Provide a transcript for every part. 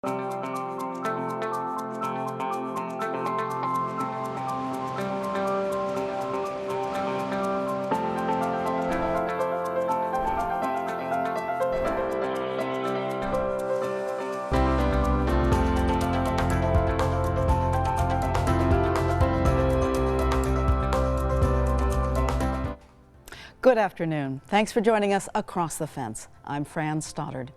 Good afternoon. Thanks for joining us across the fence. I'm Fran Stoddard.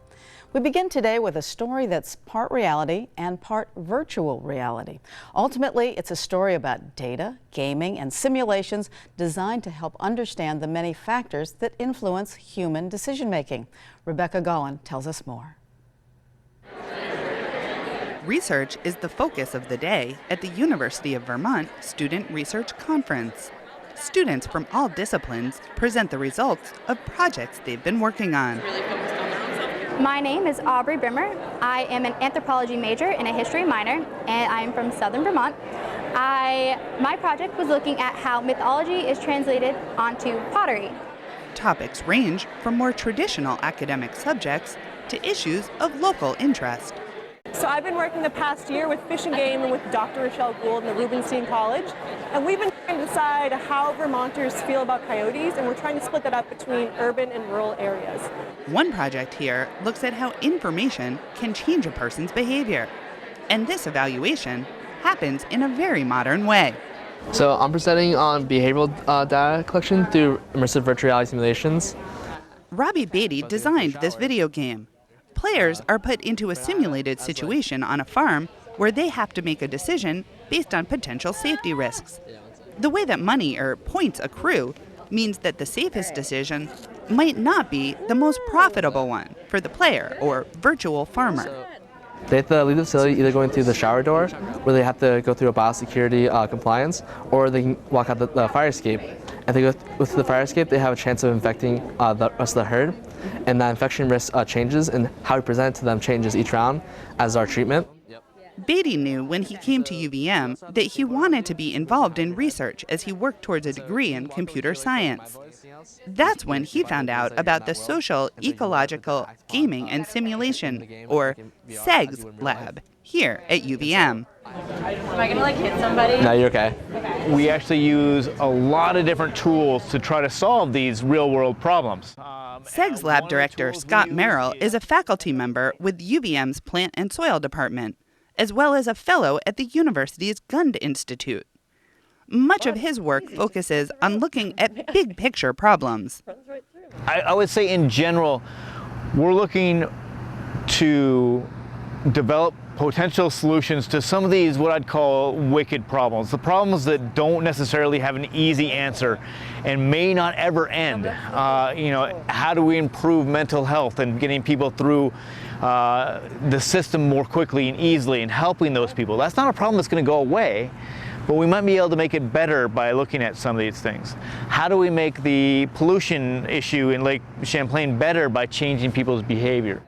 We begin today with a story that's part reality and part virtual reality. Ultimately, it's a story about data, gaming, and simulations designed to help understand the many factors that influence human decision-making. Rebecca Gollin tells us more. Research is the focus of the day at the University of Vermont Student Research Conference. Students from all disciplines present the results of projects they've been working on. My name is Aubrey Brimmer. I am an anthropology major and a history minor, and I am from southern Vermont. My project was looking at how mythology is translated onto pottery. Topics range from more traditional academic subjects to issues of local interest. So I've been working the past year with Fish and Game and with Dr. Rochelle Gould and the Rubenstein College, and we've been trying to decide how Vermonters feel about coyotes, and we're trying to split that up between urban and rural areas. One project here looks at how information can change a person's behavior, and this evaluation happens in a very modern way. So I'm presenting on behavioral data collection through immersive virtual reality simulations. Robbie Beatty designed this video game. Players are put into a simulated situation on a farm where they have to make a decision based on potential safety risks. The way that money or points accrue means that the safest decision might not be the most profitable one for the player or virtual farmer. They have to leave the facility either going through the shower door, where they have to go through a biosecurity compliance, or they can walk out the fire escape. If they go with the fire escape, they have a chance of infecting the rest of the herd, and that infection risk changes, and how we present it to them changes each round as our treatment. Beatty knew when he came to UVM that he wanted to be involved in research as he worked towards a degree in computer science. That's when he found out about the Social, Ecological, Gaming and Simulation, or SEGS lab, here at UVM. Am I gonna hit somebody? No, you're okay. We actually use a lot of different tools to try to solve these real-world problems. SEGS lab director Scott Merrill is a faculty member with UVM's Plant and Soil Department, as well as a fellow at the university's Gund Institute. Much of his work focuses on looking at big picture problems. I would say in general, we're looking to develop potential solutions to some of these what I'd call wicked problems, the problems that don't necessarily have an easy answer and may not ever end. How do we improve mental health and getting people through the system more quickly and easily and helping those people? That's not a problem that's going to go away, but we might be able to make it better by looking at some of these things. How do we make the pollution issue in Lake Champlain better by changing people's behavior?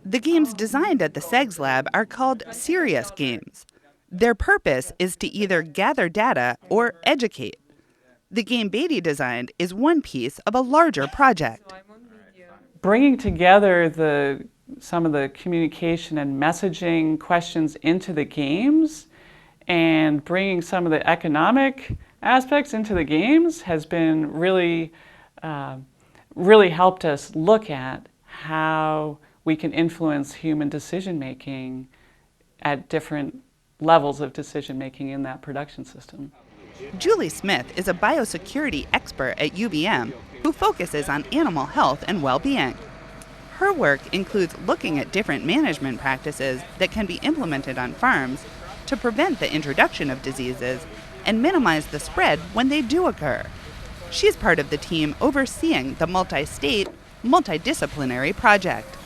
The games designed at the SEGS lab are called serious games. Their purpose is to either gather data or educate. The game Beatty designed is one piece of a larger project. Bringing together some of the communication and messaging questions into the games and bringing some of the economic aspects into the games has been really helped us look at how we can influence human decision-making at different levels of decision-making in that production system. Julie Smith is a biosecurity expert at UVM who focuses on animal health and well-being. Her work includes looking at different management practices that can be implemented on farms to prevent the introduction of diseases and minimize the spread when they do occur. She's part of the team overseeing the multi-state, multidisciplinary project.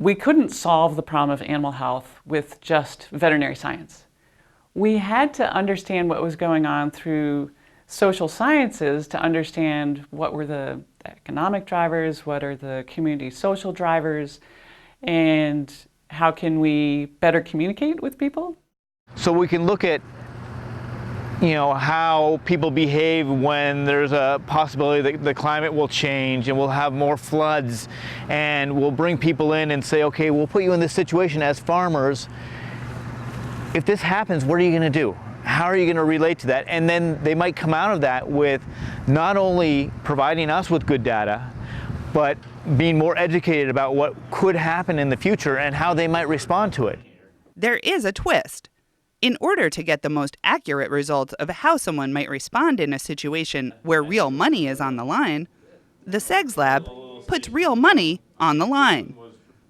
We couldn't solve the problem of animal health with just veterinary science. We had to understand what was going on through social sciences to understand what were the economic drivers, what are the community social drivers, and how can we better communicate with people. So we can look at how people behave when there's a possibility that the climate will change and we'll have more floods, and we'll bring people in and say, okay, we'll put you in this situation as farmers. If this happens, what are you going to do? How are you going to relate to that? And then they might come out of that with not only providing us with good data, but being more educated about what could happen in the future and how they might respond to it. There is a twist. In order to get the most accurate results of how someone might respond in a situation where real money is on the line, the SEGS lab puts real money on the line.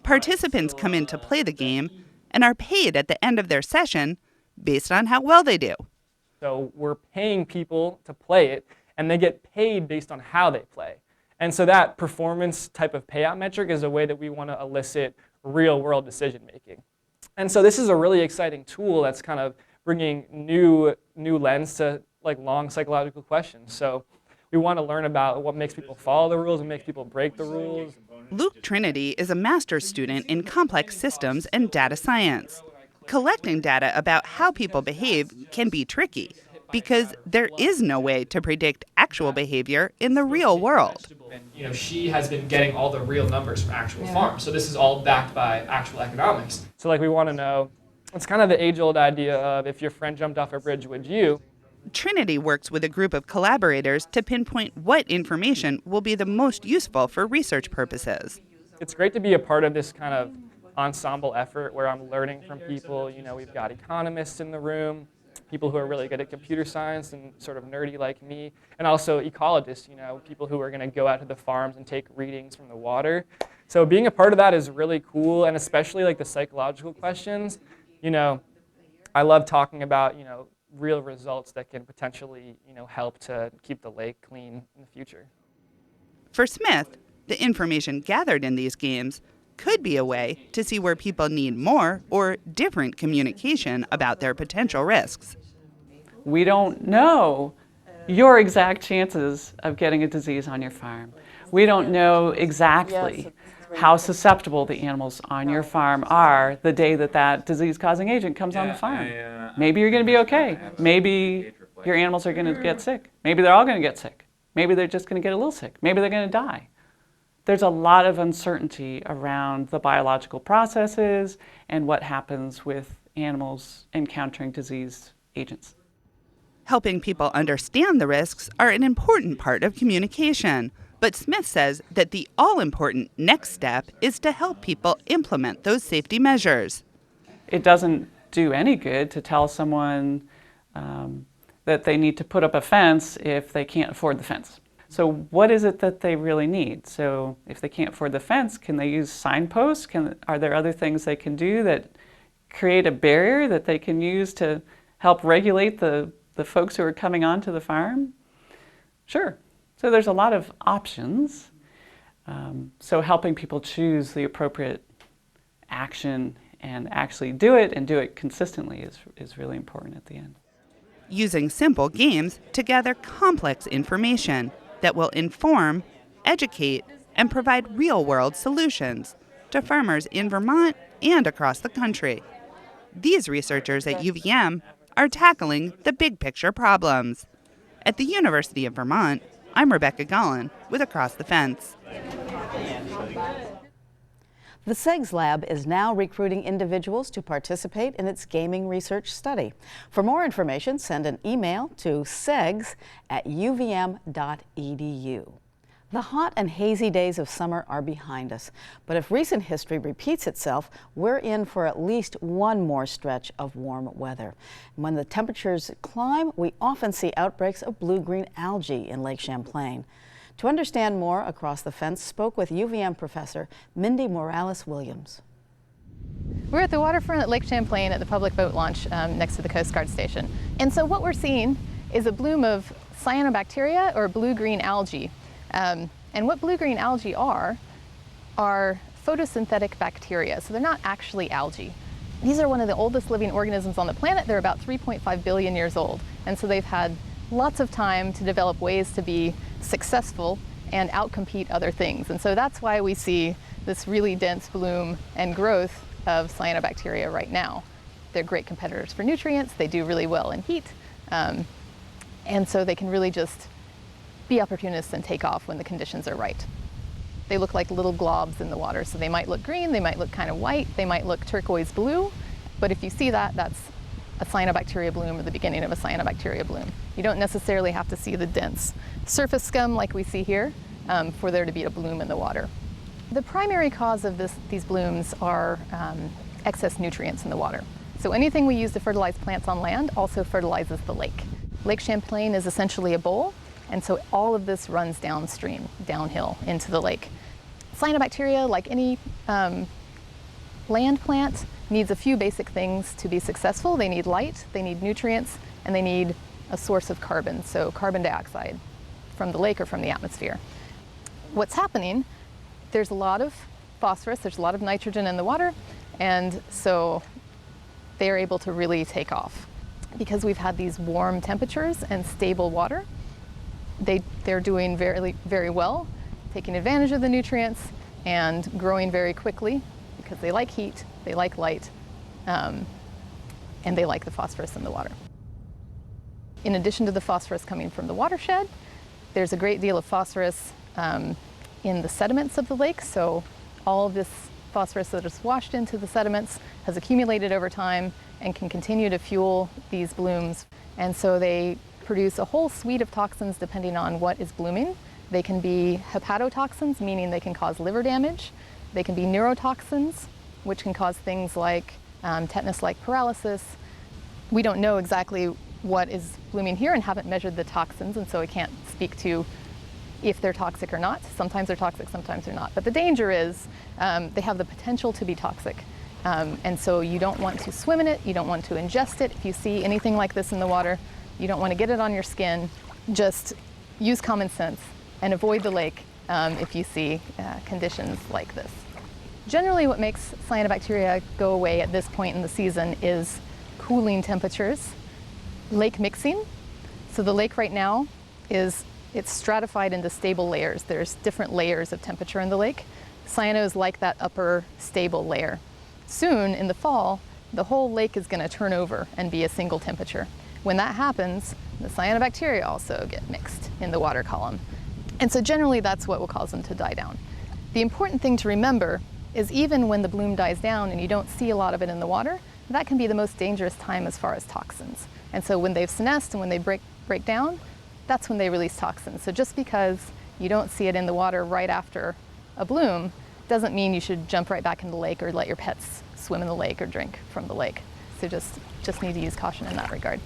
Participants come in to play the game and are paid at the end of their session based on how well they do. So we're paying people to play it, and they get paid based on how they play. And so that performance type of payout metric is a way that we want to elicit real-world decision making. And so this is a really exciting tool that's kind of bringing new lens to long psychological questions. So we want to learn about what makes people follow the rules and makes people break the rules. Luke Trinity is a master's student in complex systems and data science. Collecting data about how people behave can be tricky because there is no way to predict actual behavior in the real world. And she has been getting all the real numbers from actual farms. So this is all backed by actual economics. So we want to know, it's kind of the age-old idea of if your friend jumped off a bridge, would you? Trinity works with a group of collaborators to pinpoint what information will be the most useful for research purposes. It's great to be a part of this kind of ensemble effort where I'm learning from people. We've got economists in the room, people who are really good at computer science and sort of nerdy like me, and also ecologists, people who are going to go out to the farms and take readings from the water. So being a part of that is really cool, and especially the psychological questions. I love talking about, real results that can potentially, help to keep the lake clean in the future. For Smith, the information gathered in these games could be a way to see where people need more or different communication about their potential risks. We don't know your exact chances of getting a disease on your farm. We don't know exactly how susceptible the animals on your farm are the day that disease-causing agent comes on the farm. Maybe you're going to be okay. Maybe your animals are going to get sick. Maybe they're all going to get sick. Maybe they're just going to get a little sick. Maybe they're going to die. There's a lot of uncertainty around the biological processes and what happens with animals encountering disease agents. Helping people understand the risks are an important part of communication, but Smith says that the all-important next step is to help people implement those safety measures. It doesn't do any good to tell someone that they need to put up a fence if they can't afford the fence. So what is it that they really need? So if they can't afford the fence, can they use signposts? Are there other things they can do that create a barrier that they can use to help regulate the folks who are coming onto the farm? Sure. So there's a lot of options. So helping people choose the appropriate action and actually do it and do it consistently is really important at the end. Using simple games to gather complex information that will inform, educate, and provide real-world solutions to farmers in Vermont and across the country. These researchers at UVM are tackling the big picture problems. At the University of Vermont, I'm Rebecca Gollin with Across the Fence. The SEGS lab is now recruiting individuals to participate in its gaming research study. For more information, send an email to segs@uvm.edu. The hot and hazy days of summer are behind us, but if recent history repeats itself, we're in for at least one more stretch of warm weather. And when the temperatures climb, we often see outbreaks of blue-green algae in Lake Champlain. To understand more, Across the Fence spoke with UVM professor Mindy Morales-Williams. We're at the waterfront at Lake Champlain at the public boat launch next to the Coast Guard station. And so what we're seeing is a bloom of cyanobacteria or blue-green algae. And what blue-green algae are photosynthetic bacteria, so they're not actually algae. These are one of the oldest living organisms on the planet. They're about 3.5 billion years old, and so they've had lots of time to develop ways to be successful and outcompete other things. And so that's why we see this really dense bloom and growth of cyanobacteria right now. They're great competitors for nutrients. They do really well in heat. And so they can really just be opportunists and take off when the conditions are right. They look like little globs in the water, so they might look green, they might look kind of white, they might look turquoise blue, but if you see that, that's a cyanobacteria bloom or the beginning of a cyanobacteria bloom. You don't necessarily have to see the dense surface scum like we see here for there to be a bloom in the water. The primary cause of these blooms are excess nutrients in the water. So anything we use to fertilize plants on land also fertilizes the lake. Lake Champlain is essentially a bowl, and so all of this runs downstream, downhill into the lake. Cyanobacteria, like any land plant, needs a few basic things to be successful. They need light, they need nutrients, and they need a source of carbon, so carbon dioxide from the lake or from the atmosphere. What's happening, there's a lot of phosphorus, there's a lot of nitrogen in the water, and so they are able to really take off. Because we've had these warm temperatures and stable water, they're doing very, very well, taking advantage of the nutrients and growing very quickly because they like heat, they like light, and they like the phosphorus in the water. In addition to the phosphorus coming from the watershed, there's a great deal of phosphorus in the sediments of the lake. So all of this phosphorus that is washed into the sediments has accumulated over time and can continue to fuel these blooms. And so they produce a whole suite of toxins depending on what is blooming. They can be hepatotoxins, meaning they can cause liver damage. They can be neurotoxins, which can cause things like tetanus-like paralysis. We don't know exactly what is blooming here and haven't measured the toxins, and so I can't speak to if they're toxic or not. Sometimes they're toxic, sometimes they're not. But the danger is they have the potential to be toxic. And so you don't want to swim in it, you don't want to ingest it. If you see anything like this in the water, you don't want to get it on your skin. Just use common sense and avoid the lake if you see conditions like this. Generally, what makes cyanobacteria go away at this point in the season is cooling temperatures, lake mixing. So the lake right now it's stratified into stable layers. There's different layers of temperature in the lake. Cyanos like that upper stable layer. Soon, in the fall, the whole lake is going to turn over and be a single temperature. When that happens, the cyanobacteria also get mixed in the water column. And so generally that's what will cause them to die down. The important thing to remember is even when the bloom dies down and you don't see a lot of it in the water, that can be the most dangerous time as far as toxins. And so when they've senesced and when they break down, that's when they release toxins. So just because you don't see it in the water right after a bloom doesn't mean you should jump right back in the lake or let your pets swim in the lake or drink from the lake. So just need to use caution in that regard.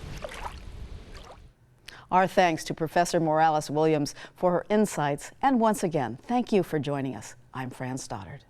Our thanks to Professor Morales-Williams for her insights. And once again, thank you for joining us. I'm Fran Stoddard.